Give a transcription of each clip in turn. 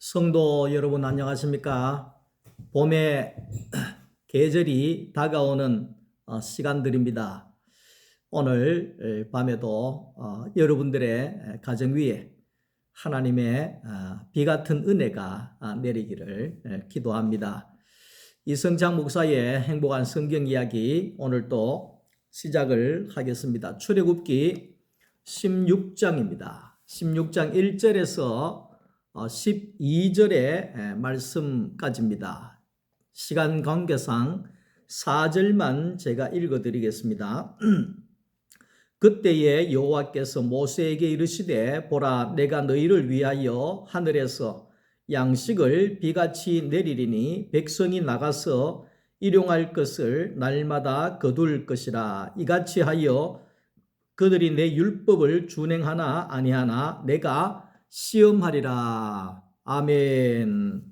성도 여러분 안녕하십니까? 봄의 계절이 다가오는 시간들입니다. 오늘 밤에도 여러분들의 가정 위에 하나님의 비 같은 은혜가 내리기를 기도합니다. 이성장 목사의 행복한 성경 이야기 오늘 또 시작을 하겠습니다. 출애굽기 16장입니다. 16장 1절에서 12절의 말씀까지입니다. 시간 관계상 4절만 제가 읽어드리겠습니다. 그때에 여호와께서 모세에게 이르시되 보라 내가 너희를 위하여 하늘에서 양식을 비같이 내리리니 백성이 나가서 일용할 것을 날마다 거둘 것이라. 이같이 하여 그들이 내 율법을 준행하나 아니하나 내가 시험하리라. 아멘.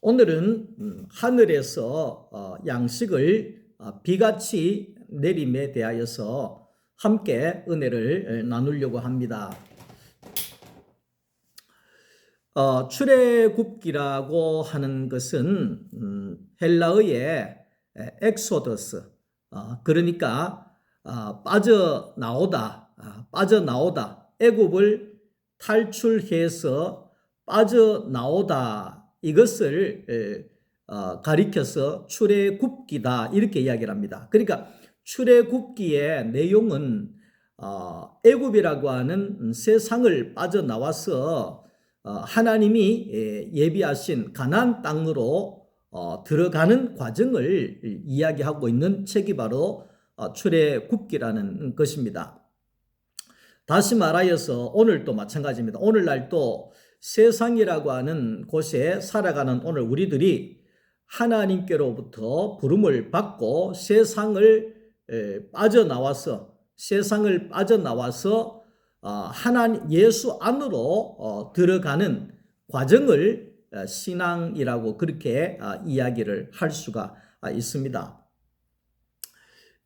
오늘은 하늘에서 양식을 비같이 내림에 대하여서 함께 은혜를 나누려고 합니다. 출애굽기라고 하는 것은 헬라어의 엑소더스, 그러니까 빠져나오다, 애굽을 탈출해서 빠져나오다, 이것을 가리켜서 출애굽기다 이렇게 이야기를 합니다. 그러니까 출애굽기의 내용은 애굽이라고 하는 세상을 빠져나와서 하나님이 예비하신 가나안 땅으로 들어가는 과정을 이야기하고 있는 책이 바로 출애굽기라는 것입니다. 다시 말하여서 오늘도 마찬가지입니다. 오늘날 또 세상이라고 하는 곳에 살아가는 오늘 우리들이 하나님께로부터 부름을 받고 세상을 빠져나와서 하나님 예수 안으로 들어가는 과정을 신앙이라고 그렇게 이야기를 할 수가 있습니다.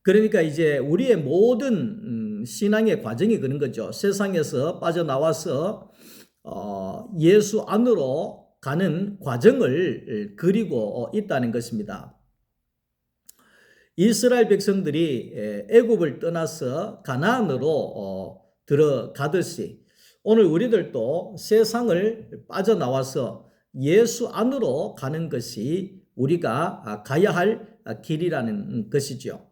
그러니까 이제 우리의 모든 신앙의 과정이 그런 거죠. 세상에서 빠져나와서 예수 안으로 가는 과정을 그리고 있다는 것입니다. 이스라엘 백성들이 애굽을 떠나서 가나안으로 들어가듯이 오늘 우리들도 세상을 빠져나와서 예수 안으로 가는 것이 우리가 가야 할 길이라는 것이죠.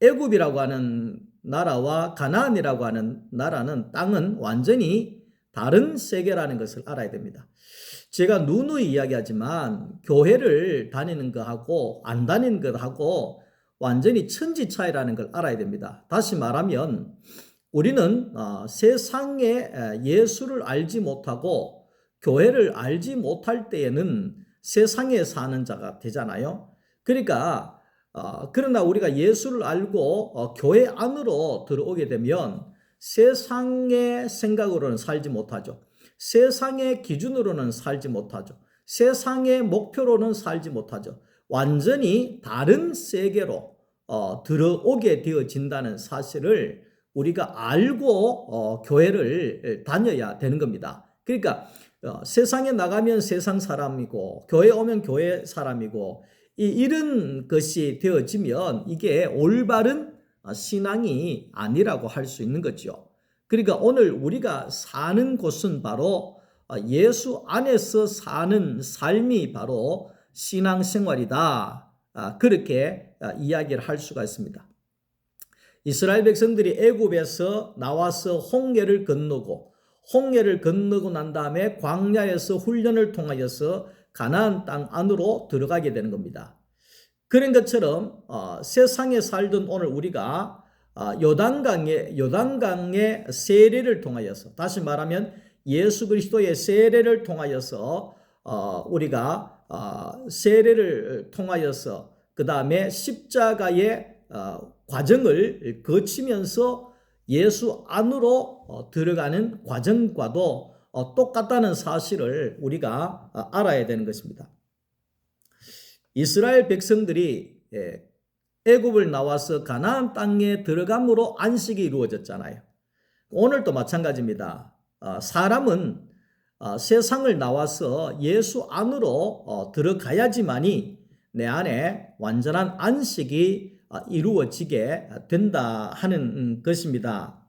애굽이라고 하는 나라와 가나안이라고 하는 나라는 땅은 완전히 다른 세계라는 것을 알아야 됩니다. 제가 누누이 이야기하지만 교회를 다니는 것하고 안 다니는 것하고 완전히 천지 차이라는 걸 알아야 됩니다. 다시 말하면 우리는 세상에 예수를 알지 못하고 교회를 알지 못할 때에는 세상에 사는 자가 되잖아요. 그러니까 그러나 우리가 예수를 알고 교회 안으로 들어오게 되면 세상의 생각으로는 살지 못하죠. 세상의 기준으로는 살지 못하죠. 세상의 목표로는 살지 못하죠. 완전히 다른 세계로 들어오게 되어진다는 사실을 우리가 알고 교회를 다녀야 되는 겁니다. 그러니까 세상에 나가면 세상 사람이고 교회 오면 교회 사람이고 이런 것이 되어지면 이게 올바른 신앙이 아니라고 할 수 있는 거죠. 그러니까 오늘 우리가 사는 곳은 바로 예수 안에서 사는 삶이 바로 신앙생활이다. 그렇게 이야기를 할 수가 있습니다. 이스라엘 백성들이 애굽에서 나와서 홍해를 건너고 난 다음에 광야에서 훈련을 통하여서 가나안 땅 안으로 들어가게 되는 겁니다. 그런 것처럼 세상에 살던 오늘 우리가 요단강의 세례를 통하여서, 다시 말하면 예수 그리스도의 세례를 통하여서 우리가 세례를 통하여서 그 다음에 십자가의 과정을 거치면서 예수 안으로 들어가는 과정과도 똑같다는 사실을 우리가 알아야 되는 것입니다. 이스라엘 백성들이 애굽을 나와서 가나안 땅에 들어감으로 안식이 이루어졌잖아요. 오늘도 마찬가지입니다. 사람은 세상을 나와서 예수 안으로 들어가야지만이 내 안에 완전한 안식이 이루어지게 된다 하는 것입니다.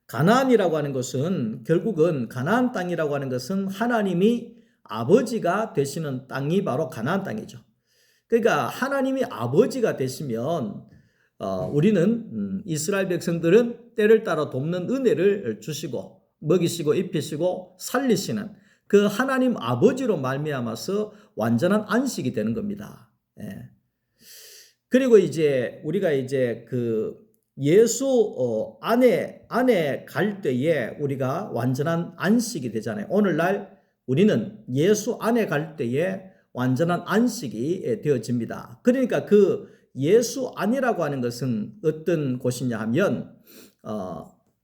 가나안이라고 하는 것은 결국은 가나안 땅이라고 하는 것은 하나님이 아버지가 되시는 땅이 바로 가나안 땅이죠. 그러니까 하나님이 아버지가 되시면 우리는 이스라엘 백성들은 때를 따라 돕는 은혜를 주시고 먹이시고 입히시고 살리시는 그 하나님 아버지로 말미암아서 완전한 안식이 되는 겁니다. 예. 그리고 이제 우리가 이제 그 예수 안에 갈 때에 우리가 완전한 안식이 되잖아요. 오늘날 우리는 예수 안에 갈 때에 완전한 안식이 되어집니다. 그러니까 그 예수 안이라고 하는 것은 어떤 곳이냐 하면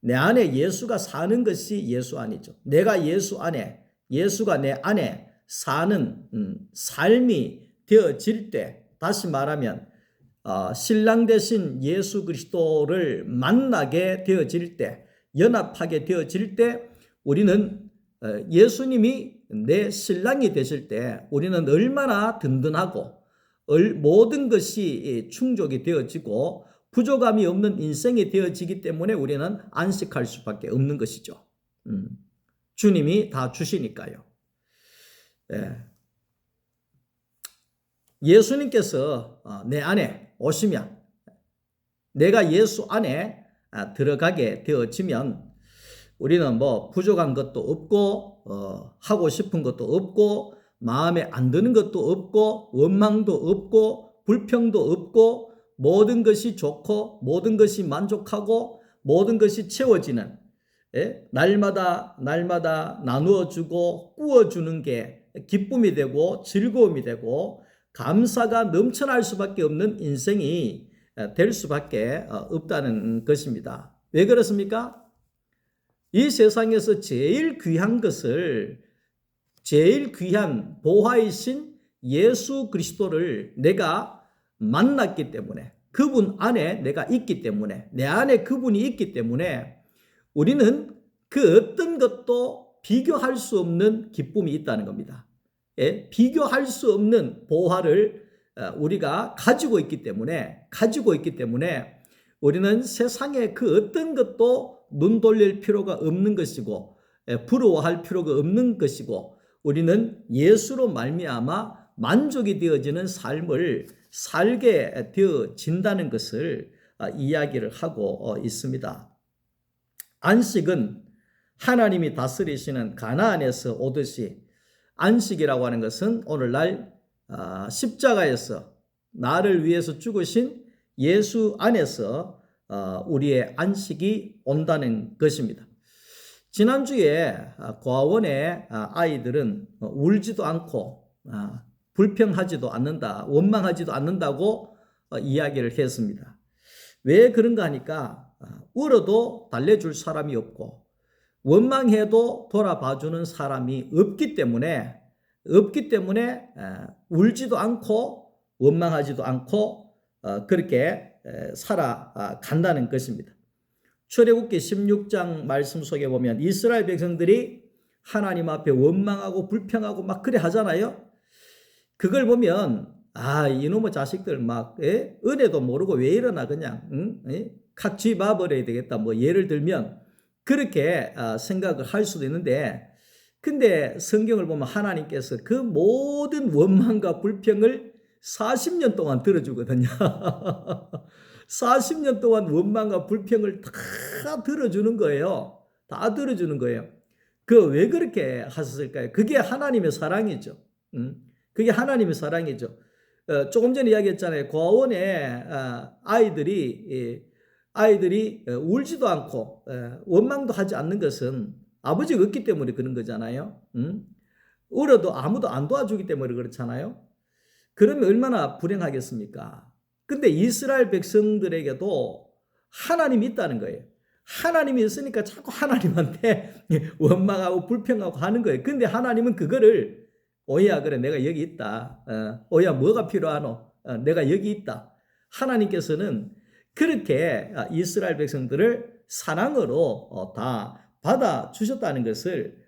내 안에 예수가 사는 것이 예수 안이죠. 내가 예수 안에, 예수가 내 안에 사는 삶이 되어질 때, 다시 말하면 신랑 되신 예수 그리스도를 만나게 되어질 때, 연합하게 되어질 때 우리는 예수님이 내 신랑이 되실 때 우리는 얼마나 든든하고 모든 것이 충족이 되어지고 부족함이 없는 인생이 되어지기 때문에 우리는 안식할 수밖에 없는 것이죠. 주님이 다 주시니까요. 예수님께서 내 안에 오시면, 내가 예수 안에 들어가게 되어지면 우리는 뭐 부족한 것도 없고 하고 싶은 것도 없고 마음에 안 드는 것도 없고 원망도 없고 불평도 없고 모든 것이 좋고 모든 것이 만족하고 모든 것이 채워지는, 날마다 나누어 주고 꾸어 주는 게 기쁨이 되고 즐거움이 되고 감사가 넘쳐날 수밖에 없는 인생이 될 수밖에 없다는 것입니다. 왜 그렇습니까? 이 세상에서 제일 귀한 것을, 제일 귀한 보화이신 예수 그리스도를 내가 만났기 때문에, 그분 안에 내가 있기 때문에, 내 안에 그분이 있기 때문에 우리는 그 어떤 것도 비교할 수 없는 기쁨이 있다는 겁니다. 비교할 수 없는 보화를 우리가 가지고 있기 때문에 우리는 세상의 그 어떤 것도 눈 돌릴 필요가 없는 것이고 부러워할 필요가 없는 것이고 우리는 예수로 말미암아 만족이 되어지는 삶을 살게 되어진다는 것을 이야기를 하고 있습니다. 안식은 하나님이 다스리시는 가나안에서 오듯이, 안식이라고 하는 것은 오늘날 십자가에서 나를 위해서 죽으신 예수 안에서 우리의 안식이 온다는 것입니다. 지난주에 고아원의 아이들은 울지도 않고 불평하지도 않는다, 원망하지도 않는다고 이야기를 했습니다. 왜 그런가 하니까 울어도 달래줄 사람이 없고 원망해도 돌아봐주는 사람이 없기 때문에 울지도 않고 원망하지도 않고 그렇게 살아간다는 것입니다. 출애굽기 16장 말씀 속에 보면 이스라엘 백성들이 하나님 앞에 원망하고 불평하고 막 그래 하잖아요. 그걸 보면 이놈의 자식들 막 은혜도 모르고 왜 이러나 그냥 각 쥐봐버려야 되겠다, 뭐 예를 들면 그렇게 생각을 할 수도 있는데, 근데 성경을 보면 하나님께서 그 모든 원망과 불평을 40년 동안 들어주거든요. 40년 동안 원망과 불평을 다 들어주는 거예요. 다 들어주는 거예요. 왜 그렇게 하셨을까요? 그게 하나님의 사랑이죠. 그게 하나님의 사랑이죠. 조금 전에 이야기했잖아요. 고아원에 아이들이 울지도 않고 원망도 하지 않는 것은 아버지가 없기 때문에 그런 거잖아요. 울어도 아무도 안 도와주기 때문에 그렇잖아요. 그러면 얼마나 불행하겠습니까? 근데 이스라엘 백성들에게도 하나님이 있다는 거예요. 하나님이 있으니까 자꾸 하나님한테 원망하고 불평하고 하는 거예요. 근데 하나님은 그거를 오야 그래 내가 여기 있다. 오야 뭐가 필요하노? 내가 여기 있다. 하나님께서는 그렇게 이스라엘 백성들을 사랑으로 다 받아주셨다는 것을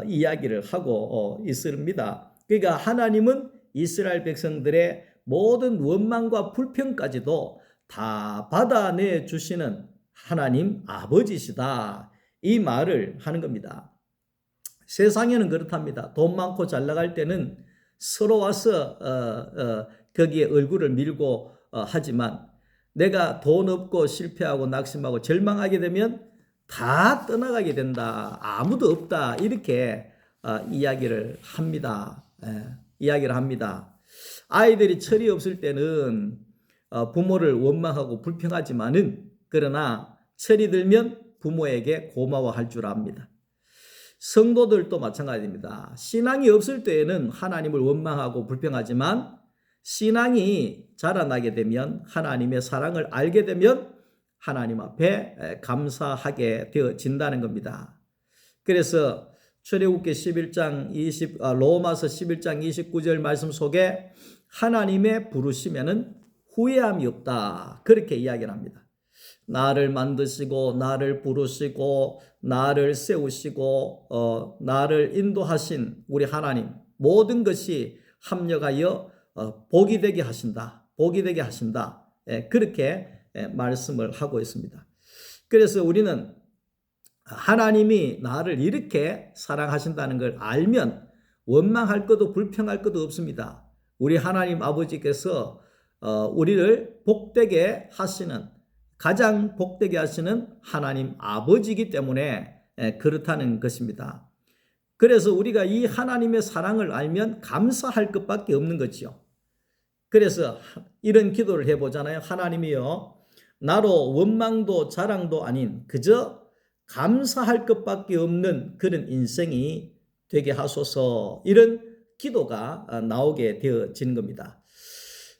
이야기를 하고 있습니다. 그러니까 하나님은 이스라엘 백성들의 모든 원망과 불평까지도 다 받아내 주시는 하나님 아버지시다. 이 말을 하는 겁니다. 세상에는 그렇답니다. 돈 많고 잘 나갈 때는 서로 와서 거기에 얼굴을 밀고 하지만 내가 돈 없고 실패하고 낙심하고 절망하게 되면 다 떠나가게 된다. 아무도 없다. 이렇게 이야기를 합니다. 이야기를 합니다. 아이들이 철이 없을 때는 부모를 원망하고 불평하지만은 그러나 철이 들면 부모에게 고마워할 줄 압니다. 성도들도 마찬가지입니다. 신앙이 없을 때에는 하나님을 원망하고 불평하지만 신앙이 자라나게 되면 하나님의 사랑을 알게 되면 하나님 앞에 감사하게 되어진다는 겁니다. 그래서 출애굽기 11장 로마서 11장 29절 말씀 속에 하나님의 부르시면은 후회함이 없다. 그렇게 이야기를 합니다. 나를 만드시고 나를 부르시고 나를 세우시고 나를 인도하신 우리 하나님 모든 것이 합력하여 복이 되게 하신다. 복이 되게 하신다. 그렇게 말씀을 하고 있습니다. 그래서 우리는 하나님이 나를 이렇게 사랑하신다는 걸 알면 원망할 것도 불평할 것도 없습니다. 우리 하나님 아버지께서 우리를 복되게 하시는 가장 복되게 하시는 하나님 아버지이기 때문에 그렇다는 것입니다. 그래서 우리가 이 하나님의 사랑을 알면 감사할 것밖에 없는 거지요. 그래서 이런 기도를 해보잖아요. 하나님이여 나로 원망도 자랑도 아닌 그저 감사할 것밖에 없는 그런 인생이 되게 하소서. 이런 기도가 나오게 되어지는 겁니다.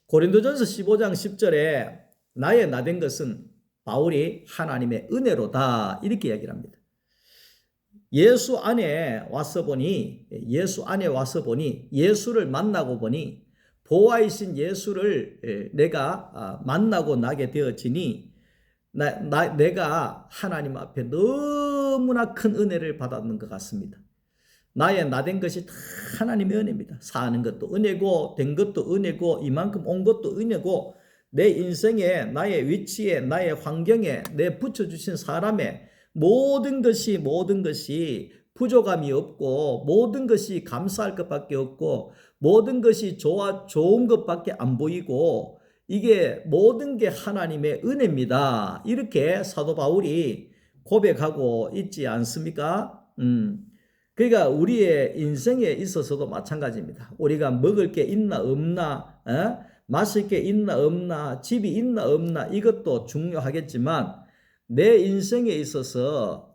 고린도전서 15장 10절에 나의 나된 것은 바울이 하나님의 은혜로다 이렇게 이야기를 합니다. 예수 안에 와서 보니 예수를 만나고 보니 보아이신 예수를 내가 만나고 나게 되어지니 내가 하나님 앞에 너무나 큰 은혜를 받았는 것 같습니다. 나의 나된 것이 다 하나님의 은혜입니다. 사는 것도 은혜고 된 것도 은혜고 이만큼 온 것도 은혜고 내 인생에 나의 위치에 나의 환경에 내 붙여주신 사람의 모든 것이 부족함이 없고 모든 것이 감사할 것밖에 없고 모든 것이 좋은 것밖에 안 보이고 이게 모든 게 하나님의 은혜입니다. 이렇게 사도 바울이 고백하고 있지 않습니까? 그러니까 우리의 인생에 있어서도 마찬가지입니다. 우리가 먹을 게 있나 없나 마실 게 있나 없나 집이 있나 없나 이것도 중요하겠지만 내 인생에 있어서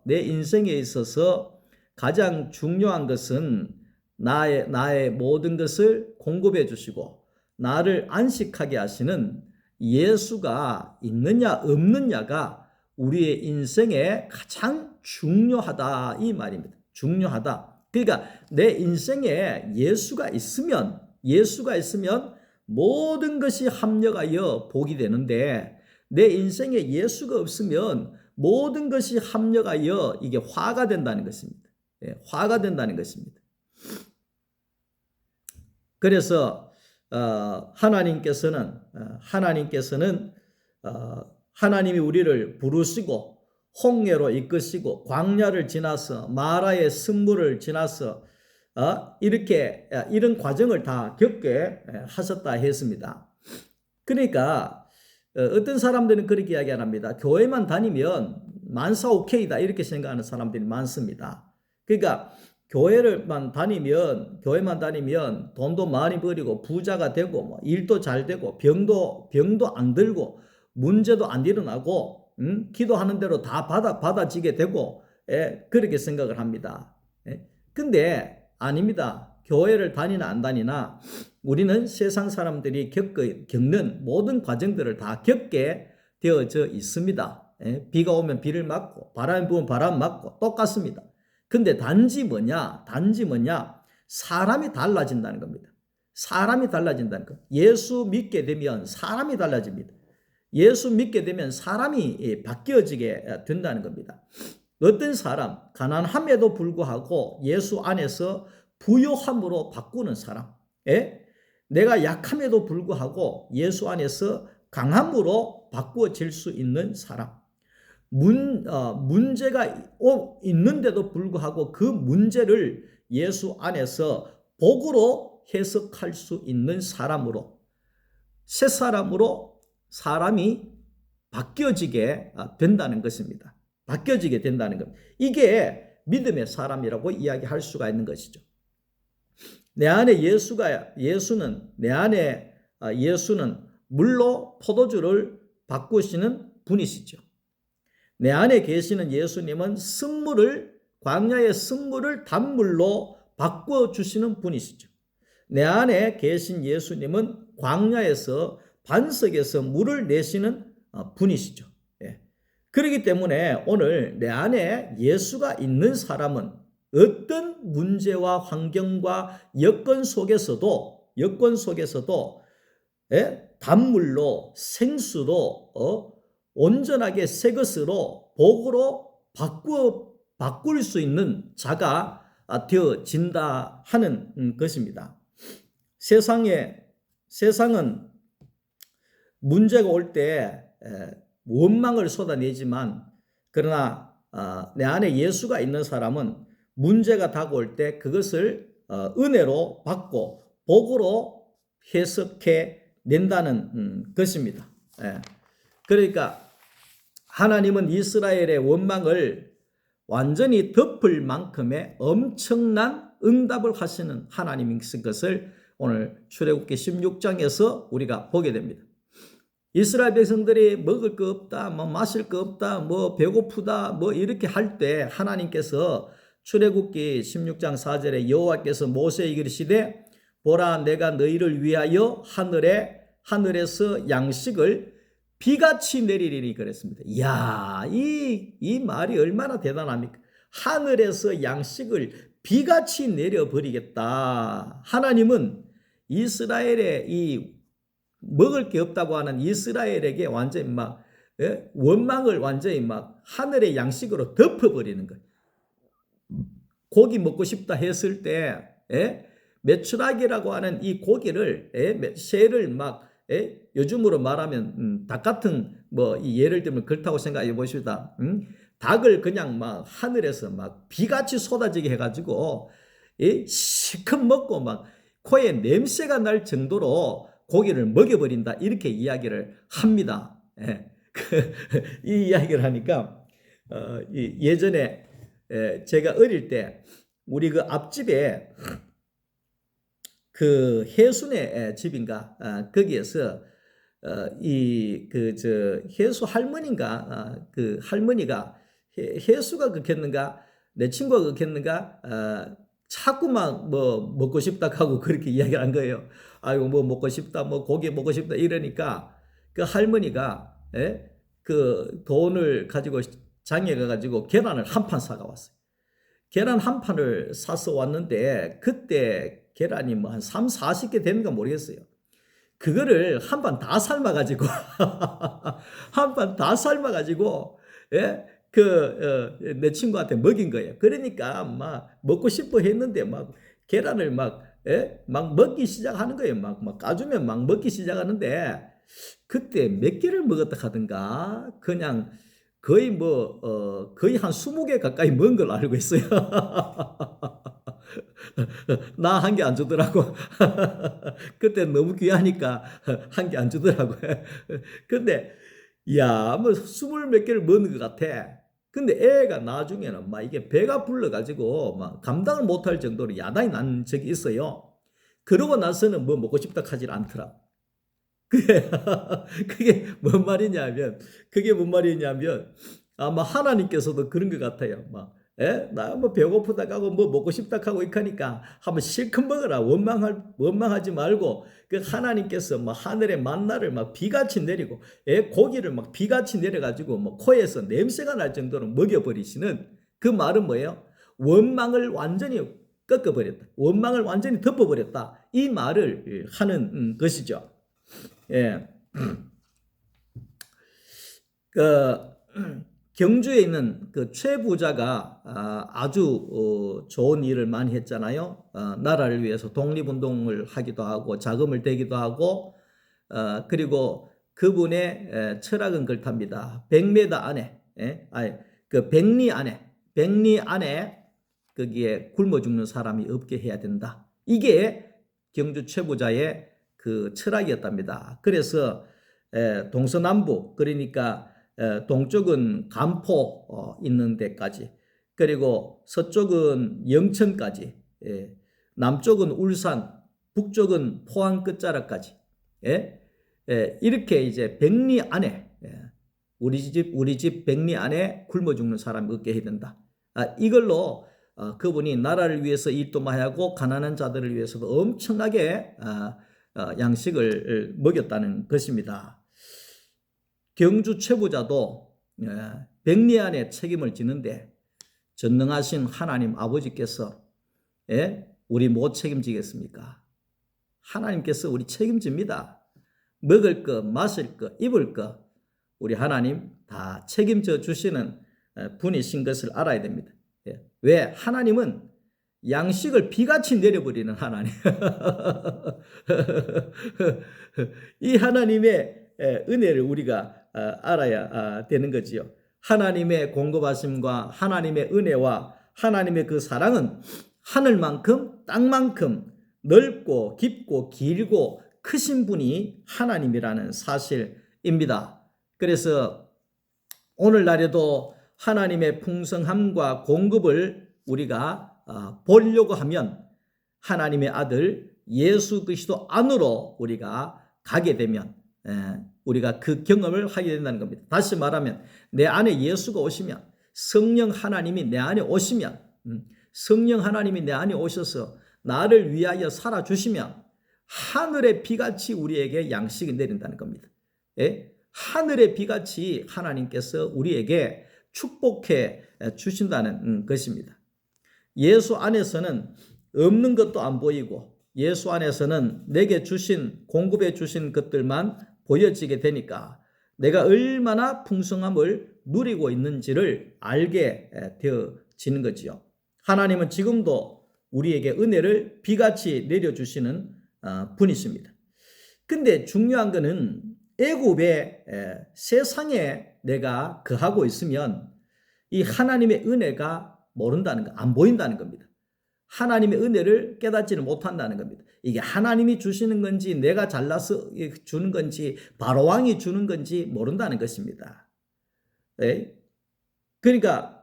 가장 중요한 것은 나의 모든 것을 공급해 주시고 나를 안식하게 하시는 예수가 있느냐 없느냐가 우리의 인생에 가장 중요하다 이 말입니다. 중요하다. 그러니까 내 인생에 예수가 있으면 모든 것이 합력하여 복이 되는데 내 인생에 예수가 없으면 모든 것이 합력하여 이게 화가 된다는 것입니다. 화가 된다는 것입니다. 그래서 하나님께서는 하나님이 우리를 부르시고 홍해로 이끄시고 광야를 지나서 마라의 쓴물을 지나서 이런 과정을 다 겪게 하셨다 했습니다. 그러니까 어떤 사람들은 그렇게 이야기 안 합니다. 교회만 다니면 만사 오케이다 이렇게 생각하는 사람들이 많습니다. 그러니까 교회만 다니면 돈도 많이 벌이고 부자가 되고 뭐 일도 잘 되고 병도 안 들고 문제도 안 일어나고 기도하는 대로 다 받아지게 되고 그렇게 생각을 합니다. 근데 아닙니다. 교회를 다니나 안 다니나 우리는 세상 사람들이 겪는 모든 과정들을 다 겪게 되어져 있습니다. 비가 오면 비를 맞고 바람이 부면 바람 맞고 똑같습니다. 근데 단지 뭐냐? 사람이 달라진다는 겁니다. 사람이 달라진다는 것. 예수 믿게 되면 사람이 달라집니다. 예수 믿게 되면 사람이 바뀌어지게 된다는 겁니다. 어떤 사람, 가난함에도 불구하고 예수 안에서 부요함으로 바꾸는 사람, 예? 내가 약함에도 불구하고 예수 안에서 강함으로 바꾸어질 수 있는 사람, 문제가 있는데도 불구하고 그 문제를 예수 안에서 복으로 해석할 수 있는 사람으로, 새 사람으로 사람이 바뀌어지게 된다는 것입니다. 바뀌어지게 된다는 것. 이게 믿음의 사람이라고 이야기할 수가 있는 것이죠. 내 안에 예수는 물로 포도주를 바꾸시는 분이시죠. 내 안에 계시는 예수님은 광야의 쓴물을 단물로 바꿔주시는 분이시죠. 내 안에 계신 예수님은 광야에서 반석에서 물을 내시는 분이시죠. 예. 그렇기 때문에 오늘 내 안에 예수가 있는 사람은 어떤 문제와 환경과 여건 속에서도 단물로 생수로 온전하게 새 것으로 복으로 바꿀 수 있는 자가 되어진다 하는 것입니다. 세상은 문제가 올 때 원망을 쏟아내지만 그러나 내 안에 예수가 있는 사람은 문제가 다가올 때 그것을 은혜로 받고 복으로 해석해 낸다는 것입니다. 그러니까 하나님은 이스라엘의 원망을 완전히 덮을 만큼의 엄청난 응답을 하시는 하나님인 것을 오늘 출애굽기 16장에서 우리가 보게 됩니다. 이스라엘 백성들이 먹을 거 없다, 마실 거 없다, 배고프다, 이렇게 할 때 하나님께서 출애굽기 16장 4절에 여호와께서 모세에게 이르시되 보라 내가 너희를 위하여 하늘에서 양식을 비같이 내리리니 그랬습니다. 이야, 이 말이 얼마나 대단합니까? 하늘에서 양식을 비같이 내려버리겠다. 하나님은 이스라엘의 이 먹을 게 없다고 하는 이스라엘에게 완전히 원망을 완전히 하늘의 양식으로 덮어버리는 거예요. 고기 먹고 싶다 했을 때, 메추라기라고 하는 이 고기를, 새를 요즘으로 말하면 닭 같은 예를 들면 그렇다고 생각해 보십시다. 닭을 그냥 하늘에서 비같이 쏟아지게 해가지고 실컷 먹고 코에 냄새가 날 정도로 고기를 먹여버린다 이렇게 이야기를 합니다. 이 이야기를 하니까 예전에 제가 어릴 때 우리 그 앞집에 그 해순의 집인가 거기에서 해수 할머니인가 그 할머니가 해수가 그랬는가 내 친구가 그랬는가 자꾸만 먹고 싶다 하고 그렇게 이야기를 한 거예요. 아이고 먹고 싶다 고기 먹고 싶다 이러니까 그 할머니가 그 돈을 가지고 장에 가가지고 계란을 한 판 사가 왔어요. 계란 한 판을 사서 왔는데 그때 계란이 한 30-40개 되는가 모르겠어요. 그거를 한 판 다 삶아가지고 한 판 다 삶아가지고 내 친구한테 먹인 거예요. 그러니까 먹고 싶어 했는데 계란을 먹기 시작하는 거예요. 까주면 먹기 시작하는데 그때 몇 개를 먹었다 하던가 그냥 거의 거의 한 20개 가까이 먹은 걸로 알고 있어요. 나 한 개 안 주더라고. 그때 너무 귀하니까 한 개 안 주더라고. 근데 야, 20몇 개를 먹는 것 같아. 근데 애가 나중에는 이게 배가 불러가지고 감당을 못할 정도로 야단이 난 적이 있어요. 그러고 나서는 먹고 싶다 하질 않더라. 그게 뭔 말이냐면 아마 하나님께서도 그런 것 같아요. 나 배고프다 하고 먹고 싶다 하고 이러니까 한번 실컷 먹어라. 원망하지 말고 그 하나님께서 하늘의 만나를 비같이 내리고 고기를 비같이 내려가지고 코에서 냄새가 날 정도로 먹여버리시는 그 말은 뭐예요? 원망을 완전히 꺾어버렸다. 원망을 완전히 덮어버렸다. 이 말을 하는 것이죠. 경주에 있는 그 최부자가 아주 좋은 일을 많이 했잖아요. 나라를 위해서 독립운동을 하기도 하고 자금을 대기도 하고 그리고 그분의 철학은 그렇답니다. 100m 안에 그 백리 안에 거기에 굶어 죽는 사람이 없게 해야 된다. 이게 경주 최부자의 그 철학이었답니다. 그래서 동서남북 그러니까 동쪽은 간포 있는 데까지 그리고 서쪽은 영천까지 남쪽은 울산 북쪽은 포항 끝자락까지 이렇게 이제 백리 안에 우리 집 백리 안에 굶어 죽는 사람이 없게 해야 된다. 이걸로 그분이 나라를 위해서 일도 많이 하고 가난한 자들을 위해서도 엄청나게 양식을 먹였다는 것입니다. 경주 최부자도 백리 안에 책임을 지는데 전능하신 하나님 아버지께서 우리 못 책임지겠습니까? 하나님께서 우리 책임집니다. 먹을 거, 마실 거, 입을 거 우리 하나님 다 책임져 주시는 분이신 것을 알아야 됩니다. 왜? 하나님은 양식을 비같이 내려버리는 하나님. 이 하나님의 은혜를 우리가 알아야 되는 거지요. 하나님의 공급하심과 하나님의 은혜와 하나님의 그 사랑은 하늘만큼 땅만큼 넓고 깊고 길고 크신 분이 하나님이라는 사실입니다. 그래서 오늘날에도 하나님의 풍성함과 공급을 우리가 보려고 하면 하나님의 아들 예수 그리스도 안으로 우리가 가게 되면 우리가 그 경험을 하게 된다는 겁니다. 다시 말하면 내 안에 예수가 오시면 성령 하나님이 내 안에 오시면 성령 하나님이 내 안에 오셔서 나를 위하여 살아주시면 하늘의 비같이 우리에게 양식이 내린다는 겁니다. 하늘의 비같이 하나님께서 우리에게 축복해 주신다는 것입니다. 예수 안에서는 없는 것도 안 보이고 예수 안에서는 내게 주신 공급해 주신 것들만 보여지게 되니까 내가 얼마나 풍성함을 누리고 있는지를 알게 되어지는 거지요. 하나님은 지금도 우리에게 은혜를 비같이 내려주시는 분이십니다. 근데 중요한 것은 애굽의 세상에 내가 거하고 있으면 이 하나님의 은혜가 모른다는 거, 안 보인다는 겁니다. 하나님의 은혜를 깨닫지는 못한다는 겁니다. 이게 하나님이 주시는 건지 내가 잘나서 주는 건지 바로왕이 주는 건지 모른다는 것입니다. 그러니까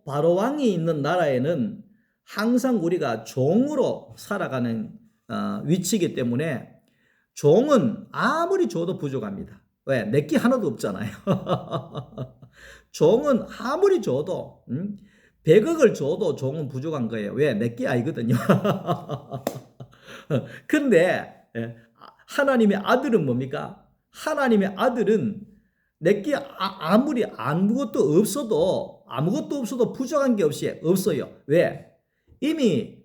바로왕이 있는 나라에는 항상 우리가 종으로 살아가는 위치이기 때문에 종은 아무리 줘도 부족합니다. 왜? 내게 하나도 없잖아요. 종은 아무리 줘도 100억을 줘도 종은 부족한 거예요. 왜? 내게 아니거든요. 근데 하나님의 아들은 뭡니까? 하나님의 아들은 내게 아무리 아무것도 없어도 부족한 게 없어요. 왜? 이미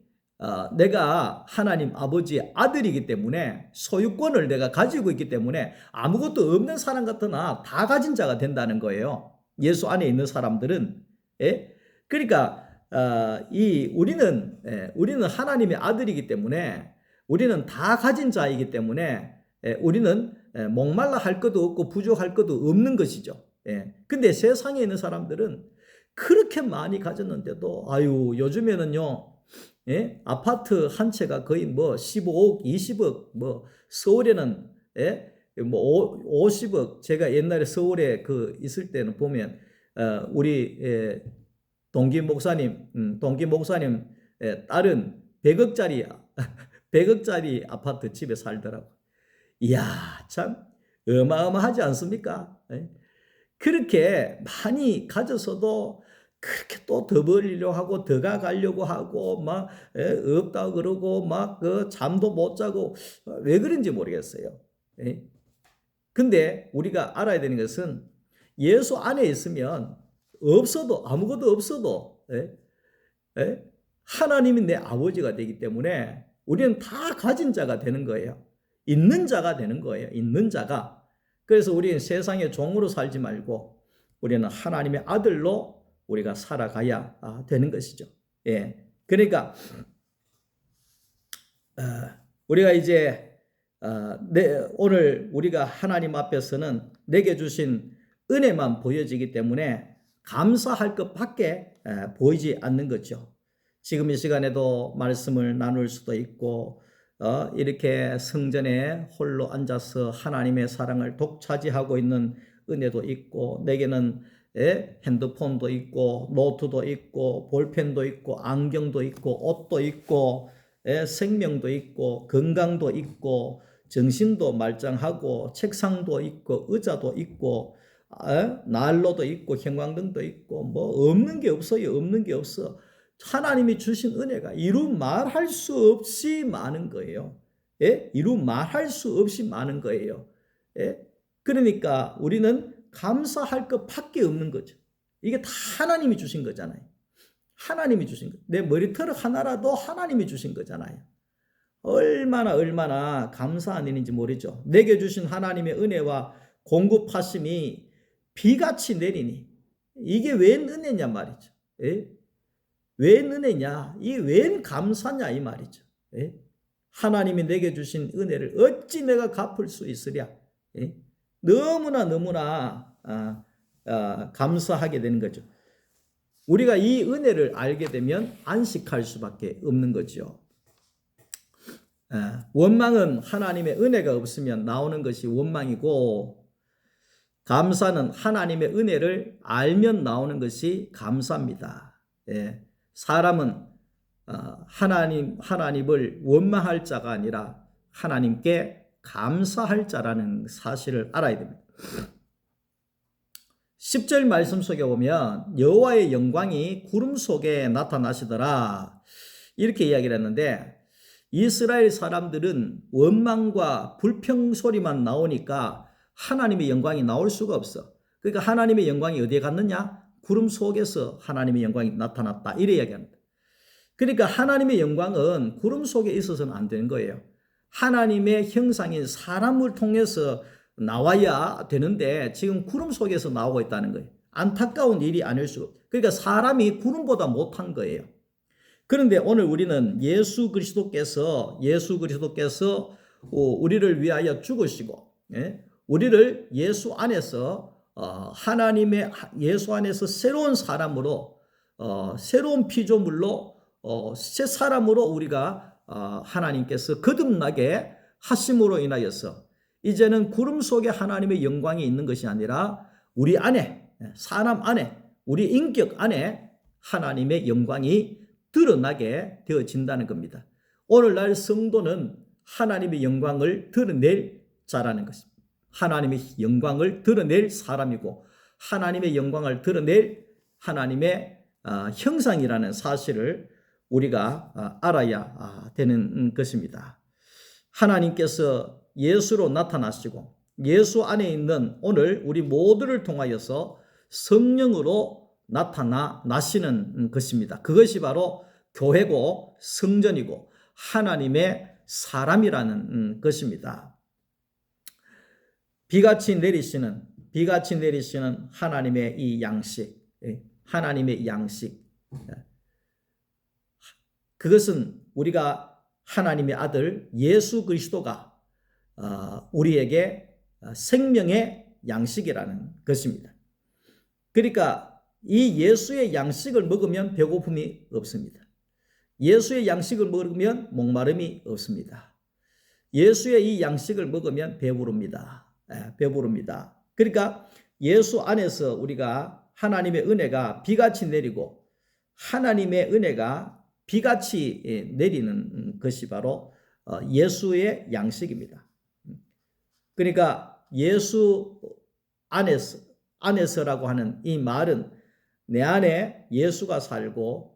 내가 하나님 아버지의 아들이기 때문에 소유권을 내가 가지고 있기 때문에 아무것도 없는 사람 같으나 다 가진 자가 된다는 거예요. 예수 안에 있는 사람들은. 그러니까 우리는 하나님의 아들이기 때문에 우리는 다 가진 자이기 때문에 우리는 목말라 할 것도 없고 부족할 것도 없는 것이죠. 근데 세상에 있는 사람들은 그렇게 많이 가졌는데도 요즘에는요. 아파트 한 채가 거의 15억, 20억, 서울에는 50억. 제가 옛날에 서울에 있을 때는 보면 우리 동기 목사님 딸은 100억짜리 아파트 집에 살더라고. 이야, 참 어마어마하지 않습니까? 그렇게 많이 가져서도 그렇게 또 더 벌리려고 하고 더 가려고 하고 막 없다고 그러고 막 잠도 못 자고 왜 그런지 모르겠어요. 근데 우리가 알아야 되는 것은 예수 안에 있으면 아무것도 없어도 하나님이 내 아버지가 되기 때문에 우리는 다 가진 자가 되는 거예요. 있는 자가 되는 거예요. 있는 자가. 그래서 우리는 세상의 종으로 살지 말고 우리는 하나님의 아들로 우리가 살아가야 되는 것이죠. 예. 그러니까 우리가 이제 오늘 우리가 하나님 앞에서는 내게 주신 은혜만 보여지기 때문에 감사할 것밖에 보이지 않는 거죠. 지금 이 시간에도 말씀을 나눌 수도 있고 이렇게 성전에 홀로 앉아서 하나님의 사랑을 독차지하고 있는 은혜도 있고, 내게는 핸드폰도 있고 노트도 있고 볼펜도 있고 안경도 있고 옷도 있고 생명도 있고 건강도 있고 정신도 말짱하고 책상도 있고 의자도 있고 난로도 있고 형광등도 있고 뭐 없는 게 없어요. 없는 게 없어. 하나님이 주신 은혜가 이루 말할 수 없이 많은 거예요. 예? 이루 말할 수 없이 많은 거예요. 예? 그러니까 우리는 감사할 것밖에 없는 거죠. 이게 다 하나님이 주신 거잖아요. 하나님이 주신 거. 내 머리털 하나라도 하나님이 주신 거잖아요. 얼마나 감사한 일인지 모르죠. 내게 주신 하나님의 은혜와 공급하심이 비같이 내리니 이게 웬 은혜냐 말이죠. 예? 웬 은혜냐? 이 웬 감사냐 이 말이죠. 예? 하나님이 내게 주신 은혜를 어찌 내가 갚을 수 있으랴? 예? 너무나 감사하게 되는 거죠. 우리가 이 은혜를 알게 되면 안식할 수밖에 없는 거죠. 원망은 하나님의 은혜가 없으면 나오는 것이 원망이고, 감사는 하나님의 은혜를 알면 나오는 것이 감사입니다. 사람은 하나님을 원망할 자가 아니라 하나님께 감사할 자라는 사실을 알아야 됩니다. 10절 말씀 속에 보면 여호와의 영광이 구름 속에 나타나시더라 이렇게 이야기를 했는데, 이스라엘 사람들은 원망과 불평 소리만 나오니까 하나님의 영광이 나올 수가 없어. 그러니까 하나님의 영광이 어디에 갔느냐? 구름 속에서 하나님의 영광이 나타났다 이래 이야기합니다. 그러니까 하나님의 영광은 구름 속에 있어서는 안 되는 거예요. 하나님의 형상인 사람을 통해서 나와야 되는데 지금 구름 속에서 나오고 있다는 거예요. 안타까운 일이 아닐 수 없어요. 그러니까 사람이 구름보다 못한 거예요. 그런데 오늘 우리는 예수 그리스도께서 우리를 위하여 죽으시고, 우리를 예수 안에서 하나님의 예수 안에서 새로운 사람으로, 새로운 피조물로, 새 사람으로 우리가 하나님께서 거듭나게 하심으로 인하여서 이제는 구름 속에 하나님의 영광이 있는 것이 아니라 우리 안에, 사람 안에, 우리 인격 안에 하나님의 영광이 드러나게 되어진다는 겁니다. 오늘날 성도는 하나님의 영광을 드러낼 자라는 것입니다. 하나님의 영광을 드러낼 사람이고 하나님의 영광을 드러낼 하나님의 형상이라는 사실을 우리가 알아야 되는 것입니다. 하나님께서 예수로 나타나시고 예수 안에 있는 오늘 우리 모두를 통하여서 성령으로 나타나시는 것입니다. 그것이 바로 교회고 성전이고 하나님의 사람이라는 것입니다. 비같이 내리시는 하나님의 이 양식, 하나님의 양식. 그것은 우리가 하나님의 아들 예수 그리스도가 우리에게 생명의 양식이라는 것입니다. 그러니까 이 예수의 양식을 먹으면 배고픔이 없습니다. 예수의 양식을 먹으면 목마름이 없습니다. 예수의 이 양식을 먹으면 배부릅니다. 배부릅니다. 그러니까 예수 안에서 우리가 하나님의 은혜가 비같이 내리고 하나님의 은혜가 비같이 내리는 것이 바로 예수의 양식입니다. 그러니까 예수 안에서라고 하는 이 말은 내 안에 예수가 살고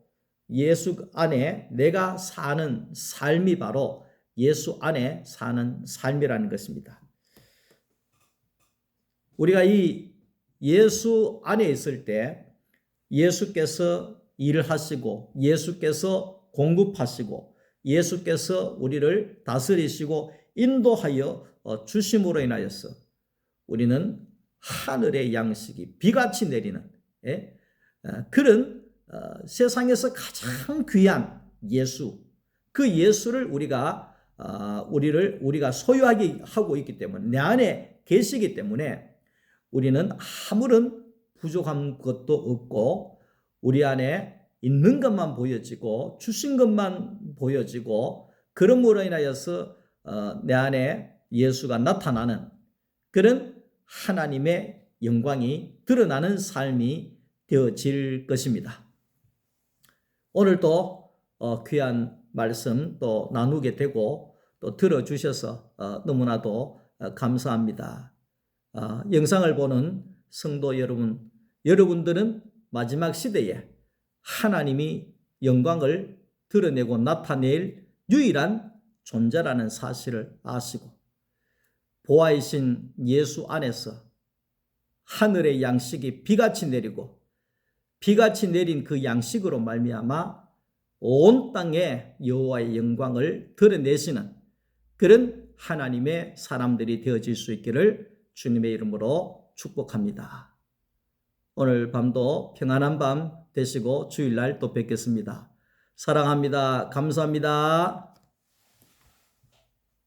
예수 안에 내가 사는 삶이 바로 예수 안에 사는 삶이라는 것입니다. 우리가 이 예수 안에 있을 때 예수께서 일을 하시고 예수께서 공급하시고 예수께서 우리를 다스리시고 인도하여 주심으로 인하여서 우리는 하늘의 양식이 비같이 내리는 그런 세상에서 가장 귀한 예수, 그 예수를 우리가 소유하게 하고 있기 때문에, 내 안에 계시기 때문에 우리는 아무런 부족한 것도 없고 우리 안에 있는 것만 보여지고 주신 것만 보여지고, 그러므로 인하여서 내 안에 예수가 나타나는 그런 하나님의 영광이 드러나는 삶이 되어질 것입니다. 오늘도 귀한 말씀 또 나누게 되고 또 들어주셔서 너무나도 감사합니다. 영상을 보는 성도 여러분, 여러분들은 마지막 시대에 하나님이 영광을 드러내고 나타낼 유일한 존재라는 사실을 아시고, 보아이신 예수 안에서 하늘의 양식이 비같이 내리고 비같이 내린 그 양식으로 말미암아 온 땅에 여호와의 영광을 드러내시는 그런 하나님의 사람들이 되어질 수 있기를 주님의 이름으로 축복합니다. 오늘 밤도 평안한 밤 되시고 주일날 또 뵙겠습니다. 사랑합니다. 감사합니다.